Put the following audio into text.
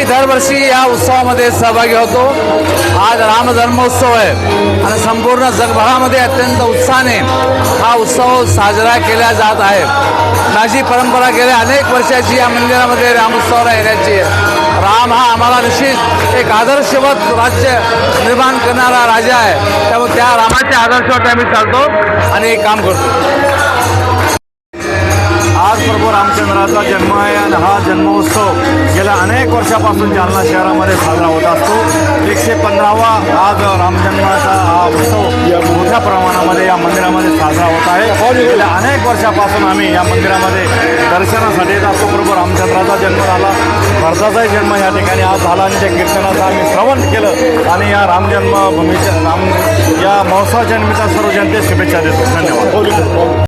दरवर्षी या उत्सवामध्ये सहभागी होतो। आज राम जन्मोत्सव आहे आणि संपूर्ण जगभरामध्ये अत्यंत उत्साहाने हा उत्सव साजरा केला जात आहे। माझी परंपरा गेल्या अनेक वर्षाची या मंदिरामध्ये रामोत्सवाला येण्याची आहे। राम हा आम्हाला निश्चित एक आदर्शवत राज्य निर्माण करणारा राजा आहे, त्यामुळे त्या रामाच्या आदर्शावर आम्ही चालतो आणि काम करतो। आज प्रभू रामचंद्राचा जन्म आहे आणि हा जन्मोत्सव गेल्या अनेक वर्षापासून जालना शहरामध्ये साजरा होत असतो। 115वा आज रामजन्माचा हा उत्सव मोठ्या प्रमाणामध्ये या मंदिरामध्ये साजरा होत आहे। गेल्या अनेक वर्षापासून आम्ही या मंदिरामध्ये दर्शनासाठी येत असतो। प्रभू रामचंद्राचा जन्म झाला, भरताचाही जन्म या ठिकाणी आज झाला आणि त्या कीर्तनाचं आम्ही श्रवण केलं आणि या रामजन्मभूमीच्या या महोत्सवाच्या निमित्तानं सर्व जनतेस शुभेच्छा देतो। धन्यवाद।